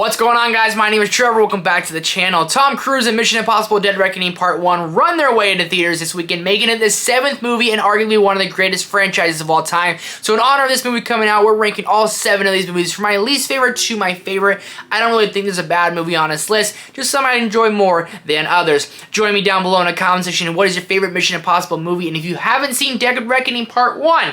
What's going on, guys? My name is Trevor. Welcome back to the channel. Tom Cruise and Mission Impossible Dead Reckoning Part 1 run their way into theaters this weekend, making it the 7th movie and arguably one of the greatest franchises of all time. So in honor of this movie coming out, we're ranking all 7 of these movies from my least favorite to my favorite. I don't really think there's a bad movie on this list, just some I enjoy more than others. Join me down below in the comment section. What is your favorite Mission Impossible movie? And if you haven't seen Dead Reckoning Part 1,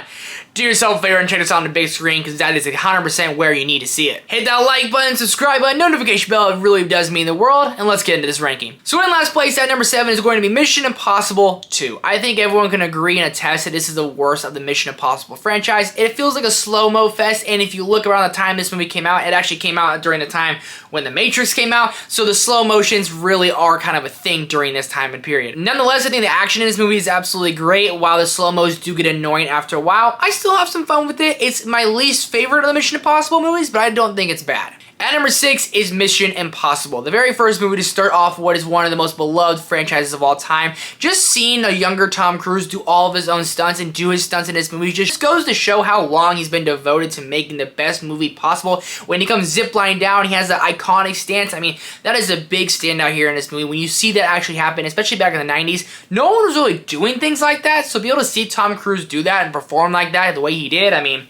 do yourself a favor and check us out on the big screen, because that is 100% where you need to see it. Hit that like button, subscribe button, notification bell. It really does mean the world. And let's get into this ranking. So in last place at number 7 is going to be Mission Impossible 2. I think everyone can agree and attest that this is the worst of the Mission Impossible franchise. It feels like a slow-mo fest, and if you look around the time this movie came out, it actually came out during the time when The Matrix came out, so the slow motions really are kind of a thing during this time and period. Nonetheless, I think the action in this movie is absolutely great. While the slow-mos do get annoying after a while, I still have some fun with it. It's my least favorite of the Mission Impossible movies, but I don't think it's bad. At number 6 is Mission Impossible, the very first movie to start off what is one of the most beloved franchises of all time. Just seeing a younger Tom Cruise do all of his own stunts and do his stunts in this movie just goes to show how long he's been devoted to making the best movie possible. When he comes ziplining down, he has that iconic stance. I mean, that is a big standout here in this movie. When you see that actually happen, especially back in the 90s, no one was really doing things like that, so to be able to see Tom Cruise do that and perform like that the way he did, I mean,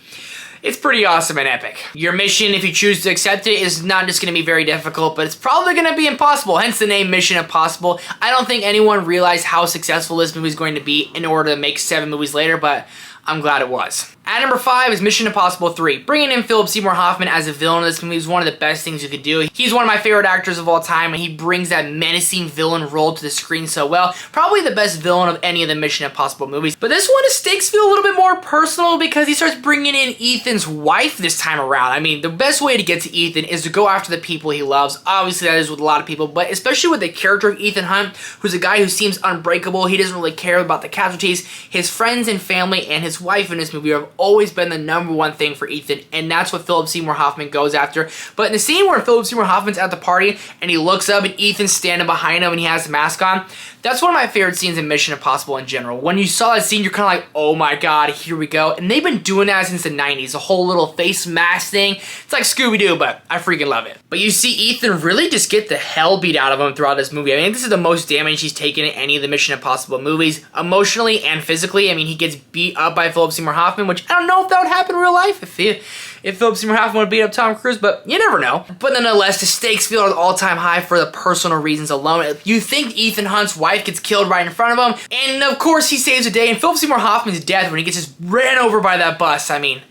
it's pretty awesome and epic. Your mission, if you choose to accept it, is not just going to be very difficult, but it's probably going to be impossible, hence the name Mission Impossible. I don't think anyone realized how successful this movie is going to be in order to make 7 movies later, but I'm glad it was. At number 5 is Mission Impossible 3. Bringing in Philip Seymour Hoffman as a villain in this movie is one of the best things you could do. He's one of my favorite actors of all time, and he brings that menacing villain role to the screen so well. Probably the best villain of any of the Mission Impossible movies. But this one, the stakes feel a little bit more personal because he starts bringing in Ethan's wife this time around. I mean, the best way to get to Ethan is to go after the people he loves. Obviously, that is with a lot of people, but especially with the character of Ethan Hunt, who's a guy who seems unbreakable. He doesn't really care about the casualties. His friends and family and his wife in this movie have always been the number one thing for Ethan, and that's what Philip Seymour Hoffman goes after. But in the scene where Philip Seymour Hoffman's at the party and he looks up and Ethan's standing behind him and he has the mask on, that's one of my favorite scenes in Mission Impossible in general. When you saw that scene, you're kind of like, oh my god, here we go. And they've been doing that since the 90s, the whole little face mask thing. It's like Scooby-Doo, but I freaking love it. But you see Ethan really just get the hell beat out of him throughout this movie. I mean, this is the most damage he's taken in any of the Mission Impossible movies, emotionally and physically. I mean, he gets beat up by Philip Seymour Hoffman, which I don't know if that would happen in real life, if Philip Seymour Hoffman would beat up Tom Cruise, but you never know. But nonetheless, the stakes feel at an all-time high for the personal reasons alone. You think Ethan Hunt's wife gets killed right in front of him, and of course he saves the day, and Philip Seymour Hoffman's death when he gets just ran over by that bus, I mean,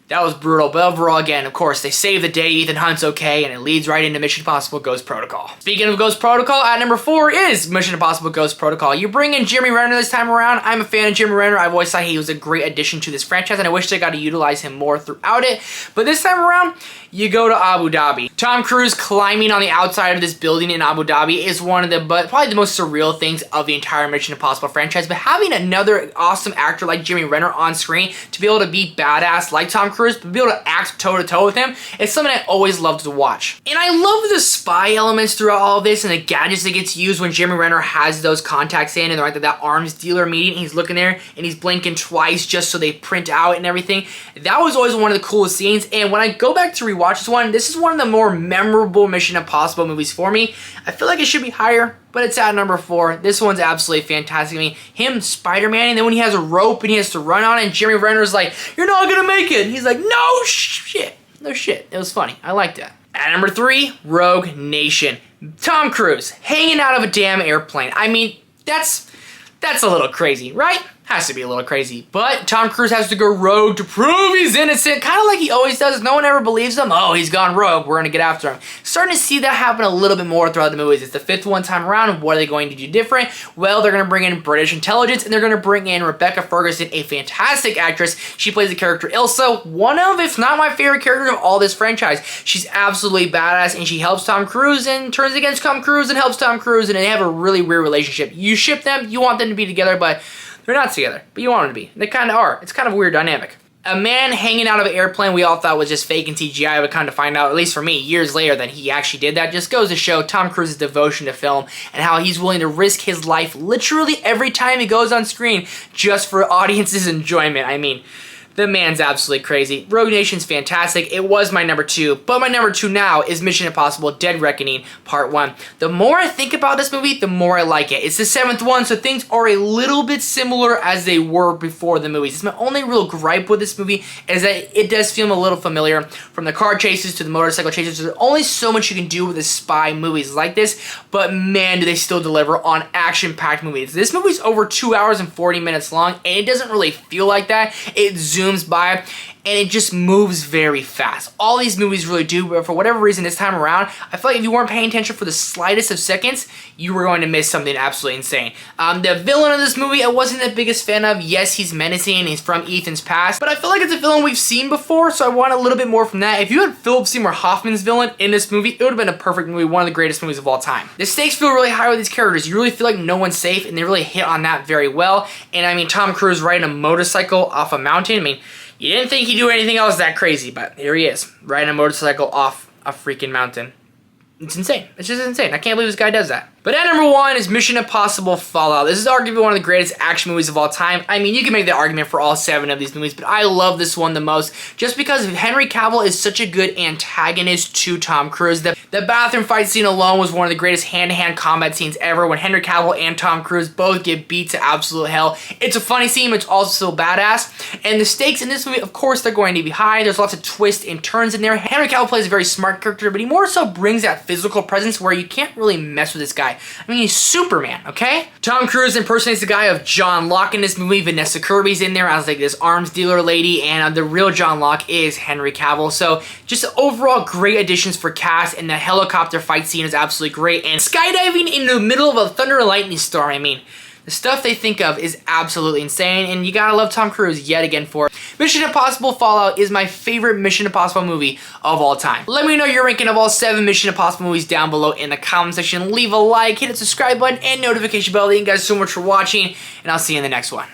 that was brutal. But overall, again, of course, they save the day, Ethan Hunt's okay, and it leads right into Mission Impossible Ghost Protocol. Speaking of Ghost Protocol, at number 4 is Mission Impossible Ghost Protocol. You bring in Jeremy Renner this time around. I'm a fan of Jeremy Renner. I've always thought he was a great addition to this franchise, and I wish they got to utilize him more throughout it. But this time around, you go to Abu Dhabi. Tom Cruise climbing on the outside of this building in Abu Dhabi is one of the, probably the most surreal things of the entire Mission Impossible franchise. But having another awesome actor like Jeremy Renner on screen to be able to be badass like Tom Cruise, but be able to act toe-to-toe with him, it's something I always loved to watch. And I love the spy elements throughout all of this and the gadgets that gets used when Jeremy Renner has those contacts in and they're at that arms dealer meeting and he's looking there and he's blinking twice just so they print out and everything. That was always one of the coolest scenes, and when I go back to rewatch this is one of the more memorable Mission Impossible movies for me. I feel like it should be higher, but it's at number 4. This one's absolutely fantastic. I mean, him Spider-Man, and then when he has a rope and he has to run on it, and Jeremy Renner's like, you're not gonna make it. And he's like, no shit. No shit. It was funny. I liked that. At number 3, Rogue Nation. Tom Cruise hanging out of a damn airplane. I mean, that's a little crazy, right? Has to be a little crazy. But Tom Cruise has to go rogue to prove he's innocent, kind of like he always does. No one ever believes him. Oh, he's gone rogue. We're going to get after him. Starting to see that happen a little bit more throughout the movies. It's the 5th one time around. What are they going to do different? Well, they're going to bring in British intelligence, and they're going to bring in Rebecca Ferguson, a fantastic actress. She plays the character Ilsa, one of, if not my favorite character of all this franchise. She's absolutely badass, and she helps Tom Cruise and turns against Tom Cruise and helps Tom Cruise, and they have a really weird relationship. You ship them, you want them to be together, but they're not together, but you want them to be. They kind of are. It's kind of a weird dynamic. A man hanging out of an airplane we all thought was just fake and CGI, but kind of find out, at least for me, years later that he actually did that. Just goes to show Tom Cruise's devotion to film and how he's willing to risk his life literally every time he goes on screen just for audience's enjoyment. I mean, The man's absolutely crazy. Rogue Nation's fantastic. It was my number 2, but my number 2 now is Mission Impossible Dead Reckoning Part 1. The more I think about this movie, the more I like it. It's the 7th one, so things are a little bit similar as they were before the movies. It's my only real gripe with this movie is that it does feel a little familiar. From the car chases to the motorcycle chases, there's only so much you can do with the spy movies like this, but man, do they still deliver on action-packed movies. This movie's over 2 hours and 40 minutes long, and it doesn't really feel like that. It zooms by and it just moves very fast. All these movies really do, but for whatever reason this time around, I feel like if you weren't paying attention for the slightest of seconds, you were going to miss something absolutely insane. The villain of this movie I wasn't the biggest fan of. Yes, he's menacing, he's from Ethan's past, but I feel like it's a villain we've seen before, so I want a little bit more from that. If you had Philip Seymour Hoffman's villain in this movie, it would have been a perfect movie, one of the greatest movies of all time. The stakes feel really high with these characters. You really feel like no one's safe, and they really hit on that very well. And I mean, Tom Cruise riding a motorcycle off a mountain, I mean, you didn't think he'd do anything else that crazy, but here he is, riding a motorcycle off a freaking mountain. It's insane. It's just insane. I can't believe this guy does that. But at number 1 is Mission Impossible Fallout. This is arguably one of the greatest action movies of all time. I mean, you can make the argument for all 7 of these movies, but I love this one the most just because Henry Cavill is such a good antagonist to Tom Cruise. The bathroom fight scene alone was one of the greatest hand-to-hand combat scenes ever when Henry Cavill and Tom Cruise both get beat to absolute hell. It's a funny scene, but it's also still badass. And the stakes in this movie, of course, they're going to be high. There's lots of twists and turns in there. Henry Cavill plays a very smart character, but he more so brings that physical presence where you can't really mess with this guy. I mean, he's Superman, okay? Tom Cruise impersonates the guy of John Locke in this movie. Vanessa Kirby's in there as like this arms dealer lady, and the real John Locke is Henry Cavill. So just overall great additions for cast, and the helicopter fight scene is absolutely great. And skydiving in the middle of a thunder and lightning storm, I mean, the stuff they think of is absolutely insane, and you gotta love Tom Cruise yet again for it. Mission Impossible Fallout is my favorite Mission Impossible movie of all time. Let me know your ranking of all 7 Mission Impossible movies down below in the comment section. Leave a like, hit the subscribe button, and notification bell. Thank you guys so much for watching, and I'll see you in the next one.